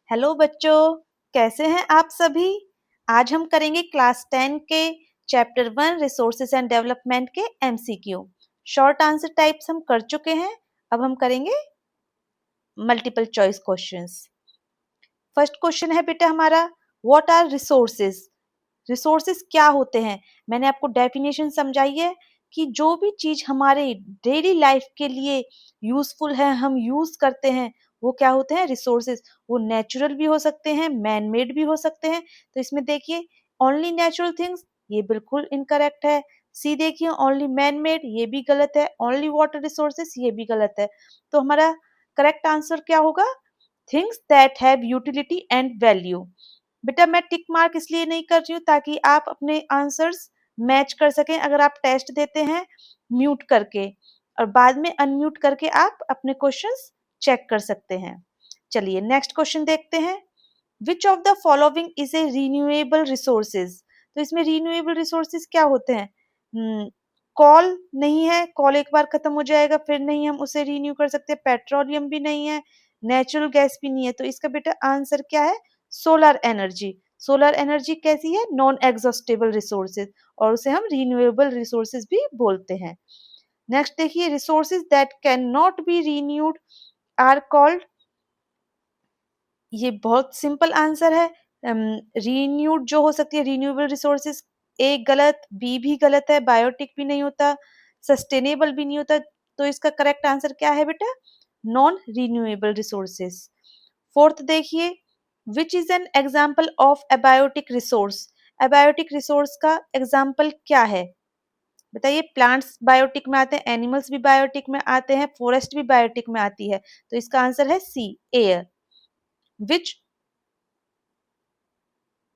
Hello बच्चों, कैसे हैं आप सभी। आज हम करेंगे क्लास 10 के चैप्टर 1 रिसोर्सेज एंड डेवलपमेंट के एमसीक्यू। शॉर्ट आंसर टाइप्स हम कर चुके हैं। अब हम करेंगे multiple choice questions. First question है बेटा हमारा, व्हाट आर रिसोर्सेज। रिसोर्सेज क्या होते हैं। मैंने आपको डेफिनेशन समझाई है कि जो भी चीज हमारे डेली लाइफ के लिए यूजफुल है, हम यूज करते हैं, वो क्या होते हैं, रिसोर्सेज। वो नेचुरल भी हो सकते हैं, मैन मेड भी हो सकते हैं। तो इसमें देखिए, ओनली नेचुरल थिंग्स, ये बिल्कुल इनकरेक्ट है। सी देखिए, ओनली मैन मेड, ये भी गलत है। ओनली वाटर रिसोर्सेज, ये भी गलत है। तो हमारा करेक्ट आंसर क्या होगा, things that have utility and value. बेटा मैं टिक मार्क इसलिए नहीं कर रही हूँ ताकि आप अपने आंसर्स मैच कर सकें। अगर आप टेस्ट देते हैं म्यूट करके और बाद में अनम्यूट करके आप अपने क्वेश्चंस चेक कर सकते हैं। चलिए नेक्स्ट क्वेश्चन देखते हैं। Which of the following is a renewable resources. तो इसमें रिन्यूएबल रिसोर्सेज क्या होते हैं। कॉल नहीं है, कॉल एक बार खत्म हो जाएगा फिर नहीं हम उसे रिन्यू कर सकते। पेट्रोलियम भी नहीं है, नेचुरल गैस भी नहीं है। तो इसका बेटा आंसर क्या है, सोलर एनर्जी। सोलर एनर्जी कैसी है, नॉन एग्जॉस्टेबल रिसोर्सेज, और उसे हम रिन्यूएबल रिसोर्सेज भी बोलते हैं। नेक्स्ट देखिए, resources that can not be renewed are called. ये बहुत सिंपल आंसर है। रिन्यूड जो हो सकती है रिन्यूएबल रिसोर्सेज, ए गलत, बी भी गलत है, बायोटिक भी नहीं होता, सस्टेनेबल भी नहीं होता। तो इसका करेक्ट आंसर क्या है बेटा, नॉन रिन्यूएबल रिसोर्सेज। फोर्थ देखिए, which is an example of abiotic resource. Abiotic resource का एग्जाम्पल क्या है बताइए। प्लांट्स बायोटिक में आते हैं, एनिमल्स भी बायोटिक में आते हैं, फॉरेस्ट भी बायोटिक में आती है। तो इसका आंसर है C, air. Which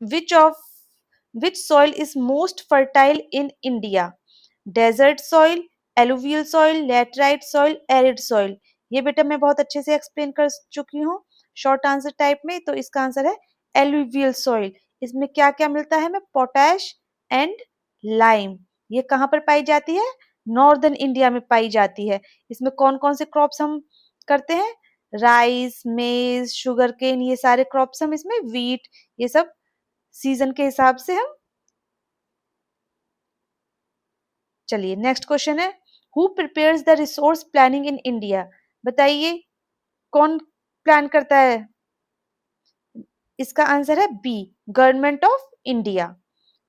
Which of which soil is most fertile in India? Desert soil, alluvial soil, laterite soil, arid soil। ये बेटा मैं बहुत अच्छे से एक्सप्लेन कर चुकी हूँ शॉर्ट आंसर टाइप में। तो इसका आंसर है एलुवियल सॉइल। इसमें क्या क्या मिलता है हमें, पोटैश एंड लाइम। ये कहाँ पर पाई जाती है, नॉर्दर्न इंडिया में पाई जाती है। इसमें कौन कौन से क्रॉप्स हम करते हैं, राइस, मेज, शुगर केन, ये सारे क्रॉप्स हम इसमें, वीट, ये सब सीजन के हिसाब से हम। चलिए नेक्स्ट क्वेश्चन है, who prepares the resource planning in India. बताइए कौन प्लान करता है। इसका आंसर है B, government of India.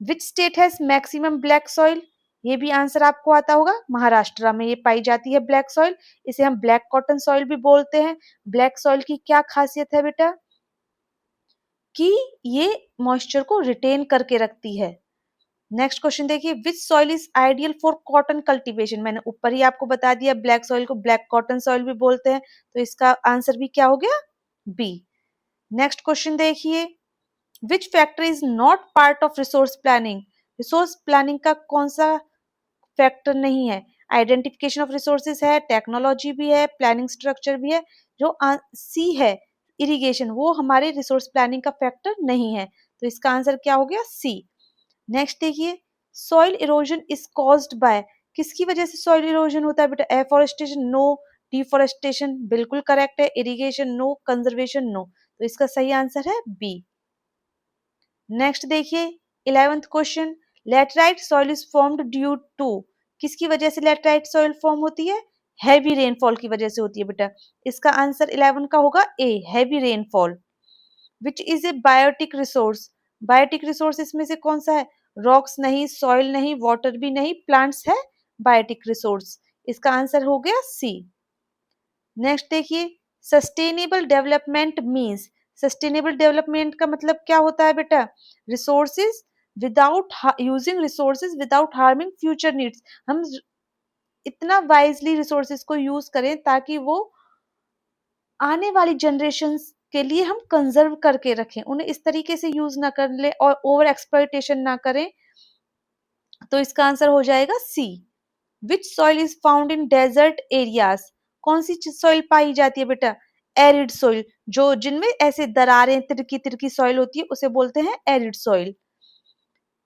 Which state has maximum black soil. ये भी आंसर आपको आता होगा, महाराष्ट्र में ये पाई जाती है ब्लैक सॉइल। इसे हम ब्लैक कॉटन सॉइल भी बोलते हैं। ब्लैक सॉइल की क्या खासियत है बेटा, कि ये मॉइस्चर को रिटेन करके रखती है। नेक्स्ट क्वेश्चन देखिए, विच soil is ideal for cotton cultivation. मैंने ऊपर ही आपको बता दिया, ब्लैक सॉइल को ब्लैक कॉटन सॉइल भी बोलते हैं। तो इसका आंसर भी क्या हो गया, बी। नेक्स्ट क्वेश्चन देखिए, which factor is not part of resource planning. Resource planning का कौन सा फैक्टर नहीं है। आइडेंटिफिकेशन ऑफ रिसोर्सेज है, टेक्नोलॉजी भी है, प्लानिंग स्ट्रक्चर भी है। जो सी है, इरिगेशन, वो हमारे रिसोर्स प्लानिंग का फैक्टर नहीं है। तो इसका आंसर क्या हो गया, सी। नेक्स्ट देखिए, soil erosion is caused by. किसकी वजह से सॉइल इरोजन होता है बेटा, एफोरेस्टेशन नो, डिफोरेस्टेशन बिल्कुल करेक्ट है, इरिगेशन नो, कंजर्वेशन नो। तो इसका सही आंसर है बी। नेक्स्ट देखिए, 11th question, laterite soil is formed due to. किसकी वजह से लेटराइट सॉइल फॉर्म होती है, हैवी रेनफॉल की वजह से होती है बेटा। इसका आंसर 11 का होगा A, heavy rainfall. Which is a biotic resource. Biotic resource इसमें से कौन सा है, रॉक्स नहीं, सॉइल नहीं, वाटर भी नहीं, प्लांट्स है बायोटिक रिसोर्स। इसका आंसर हो गया सी। नेक्स्ट देखिए, sustainable development means. Sustainable development का मतलब क्या होता है बेटा, resources without using resources without harming future needs. हम इतना वाइजली रिसोर्सेज को यूज करें ताकि वो आने वाली जनरेशन्स के लिए हम कंजर्व करके रखें, उन्हें इस तरीके से यूज ना कर ले और ओवर एक्सप्लॉइटेशन ना करें। तो इसका आंसर हो जाएगा C. Which soil is found in desert areas. कौन सी सॉइल पाई जाती है बेटा, एरिड सॉइल। जो जिनमें ऐसे दरारें, तिरकी तिरकी सॉइल होती है उसे बोलते हैं arid soil.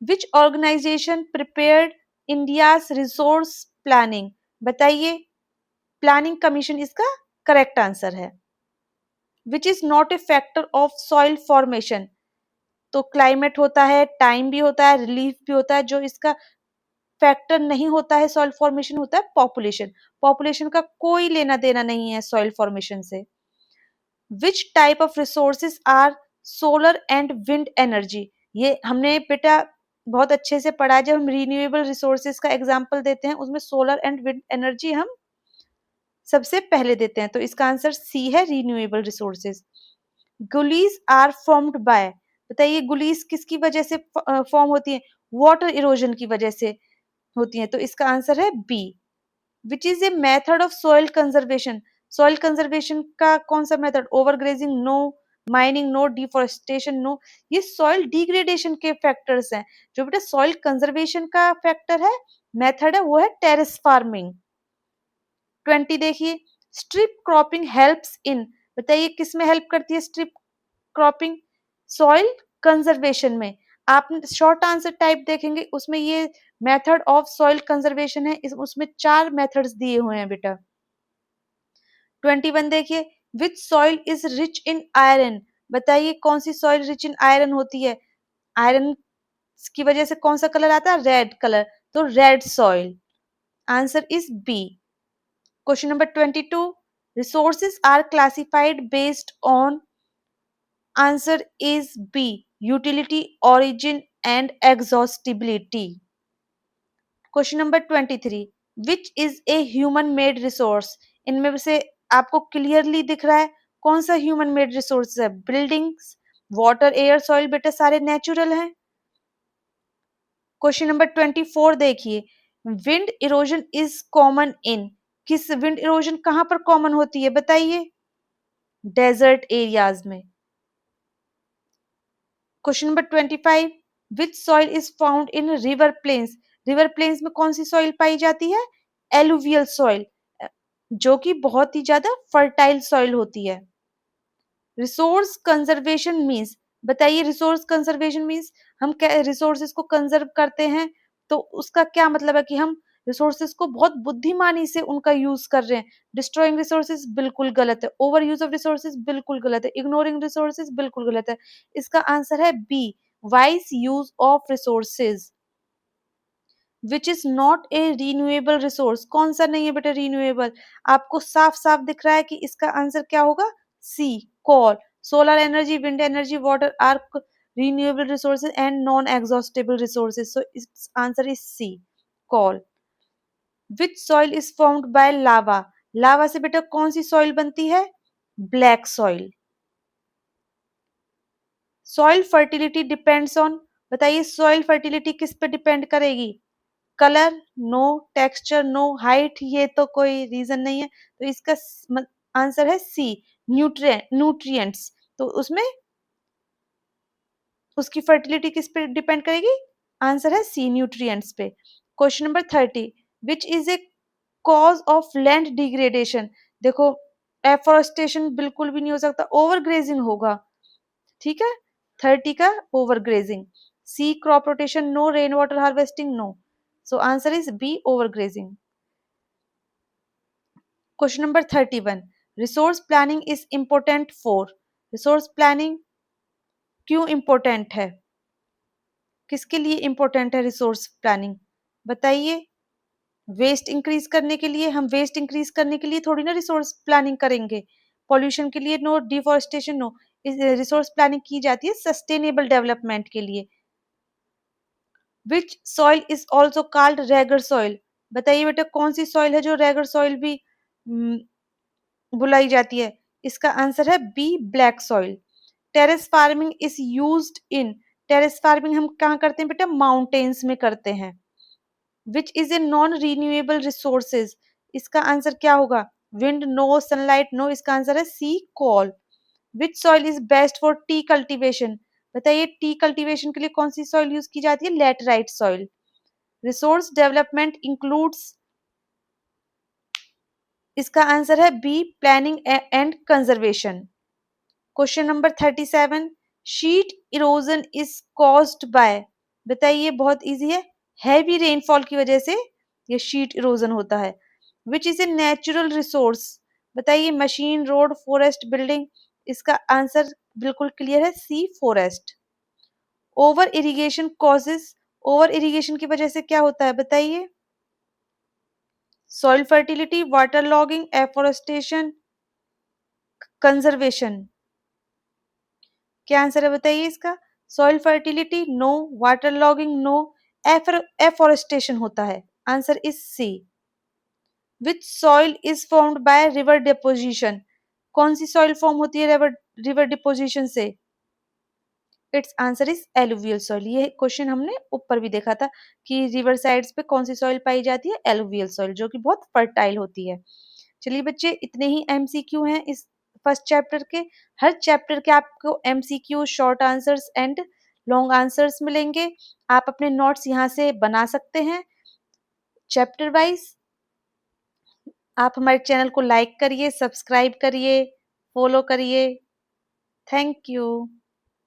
Which organisation prepared India's resource planning. बताइए, प्लानिंग कमीशन इसका करेक्ट आंसर है। Which is not a factor of soil formation. तो क्लाइमेट होता है, टाइम भी होता है, रिलीफ भी होता है। जो इसका फैक्टर नहीं होता है सॉइल फॉर्मेशन, होता है पॉपुलेशन। पॉपुलेशन का कोई लेना देना नहीं है सॉइल फॉर्मेशन से। Which type of resources are solar and wind energy. ये हमने बेटा बहुत अच्छे से पढ़ा। जब हम रिन्यूएबल रिसोर्सेज का एग्जांपल देते हैं उसमें सोलर एंड विंड एनर्जी हम सबसे पहले देते हैं। तो इसका आंसर सी है, renewable resources. Gullies are formed by, बताइए गुलीज किसकी वजह से फॉर्म होती है? वाटर इरोजन की वजह से होती है। तो इसका आंसर है B. Which is a method of soil conservation. Soil conservation का कौन सा method? Overgrazing no, mining no, deforestation no. ये सॉइल डिग्रेडेशन के फैक्टर्स हैं। जो बेटा सॉइल कंजर्वेशन का फैक्टर है, मेथड है, वो है टेरेस फार्मिंग। 20 देखिए, स्ट्रिप क्रॉपिंग हेल्प्स इन, बताइए किस में हेल्प करती है स्ट्रिप क्रॉपिंग? सॉइल कंजर्वेशन में। आप शॉर्ट आंसर टाइप देखेंगे उसमें ये मेथड ऑफ सॉइल कंजर्वेशन है, उसमें 4 मेथड्स दिए हुए हैं बेटा। 21 देखिए, विच soil is rich in iron, बताइए कौन सी सॉइल रिच इन आयरन होती है? आयरन की वजह से कौन सा कलर आता है? Red colour. तो red soil. Answer is B. Question number 22, resources are classified based on, answer is B, utility, origin and exhaustibility. Question number 23, which is a human made resource, इनमें से आपको क्लियरली दिख रहा है कौन सा ह्यूमन मेड रिसोर्स है? Buildings, water, air, soil, बेटा सारे नेचुरल हैं। क्वेश्चन नंबर 24 देखिए, wind erosion is common in, किस विंड इरोजन कहां पर कॉमन होती है बताइए? डेजर्ट एरियाज में। Question number 25, which soil is found in river plains, river plains में कौन सी सॉइल पाई जाती है? एलुवियल सॉइल, जो कि बहुत ही ज्यादा फर्टाइल सॉइल होती है। रिसोर्स कंजर्वेशन मीन्स, बताइए रिसोर्स कंजर्वेशन मीन्स हम रिसोर्सेज को कंजर्व करते हैं, तो उसका क्या मतलब है कि हम रिसोर्सेज को बहुत बुद्धिमानी से उनका यूज कर रहे हैं। डिस्ट्रॉइंग रिसोर्सेज बिल्कुल गलत है, ओवर यूज ऑफ रिसोर्सेज बिल्कुल गलत है, इग्नोरिंग रिसोर्सेज बिल्कुल गलत है। इसका आंसर है B, wise use of resources. Which is not a renewable resource, कौन सा नहीं है बेटा रीन्यूएबल? आपको साफ साफ दिख रहा है कि इसका आंसर क्या होगा? C, coal. Solar energy, wind energy, water are renewable resources and non-exhaustible resources. So its answer is C, coal. Which soil is formed by lava? लावा से बेटा कौन सी सॉइल बनती है? Black soil. Soil fertility depends on, बताइए soil fertility किस पे डिपेंड करेगी? Colour no, texture no, height ये तो कोई रीजन नहीं है। तो इसका आंसर है सी, न्यूट्रिएंट्स। तो उसमें उसकी फर्टिलिटी किस पे डिपेंड करेगी? आंसर है सी, न्यूट्रिएंट्स पे। Question number 30, which is A cause of land degradation. देखो एफोरेस्टेशन बिल्कुल भी नहीं हो सकता, ओवरग्रेजिंग होगा। ठीक है, 30 का overgrazing. C, crop rotation no, rain water harvesting no. So answer is B, overgrazing. Question number 31, resource planning is important for, resource planning क्यों इंपोर्टेंट है? किसके लिए इंपॉर्टेंट है रिसोर्स प्लानिंग? बताइए। वेस्ट इंक्रीज करने के लिए, हम वेस्ट इंक्रीज करने के लिए थोड़ी ना रिसोर्स प्लानिंग करेंगे। पॉल्यूशन के लिए no, deforestation no. Resource planning की जाती है सस्टेनेबल डेवलपमेंट के लिए। Which soil is also called regur soil, बताइए बेटा कौन सी सॉइल है जो रेगर सॉइल भी बुलाई जाती है? इसका आंसर है B, black soil. Terrace farming is used in, terrace farming हम कहाँ करते हैं बेटा? माउंटेन्स में करते हैं। Which is a non renewable resources, इसका आंसर क्या होगा? Wind no, sunlight no. इसका आंसर है C, coal. Which soil is best for tea cultivation, बताइए टी कल्टीवेशन के लिए कौन सी सॉइल यूज की जाती है? Laterite soil. Resource development includes, इसका आंसर है B, planning and conservation. Question number 37, sheet erosion is caused bye, बताइए बहुत इजी है, हैवी रेनफॉल की वजह से ये शीट इरोजन होता है। Which is a natural resource, बताइए मशीन, रोड, फॉरेस्ट, बिल्डिंग। इसका आंसर बिल्कुल क्लियर है, C forest. Over irrigation causes, over irrigation की वजह से क्या होता है बताइए? Soil fertility, water logging, afforestation, conservation. क्या आंसर है बताइए इसका? Soil fertility no, water logging no, afforestation होता है। Answer is C. Which soil is formed by river deposition, कौन सी सॉइल फॉर्म होती है रिवर डिपोजिशन से? It's answer is alluvial soil. ये क्वेश्चन हमने ऊपर भी देखा था कि रिवर साइड्स पे कौन सी सॉइल पाई जाती है? एलुवियल सॉइल, जो कि बहुत फर्टाइल होती है। चलिए बच्चे, इतने ही एमसीक्यू हैं इस फर्स्ट चैप्टर के। हर चैप्टर के आपको MCQ, short answers and long answers मिलेंगे। आप अपने नोट्स यहाँ से बना सकते हैं चैप्टर वाइज। आप हमारे चैनल को लाइक करिए, सब्सक्राइब करिए, फॉलो करिए। Thank you.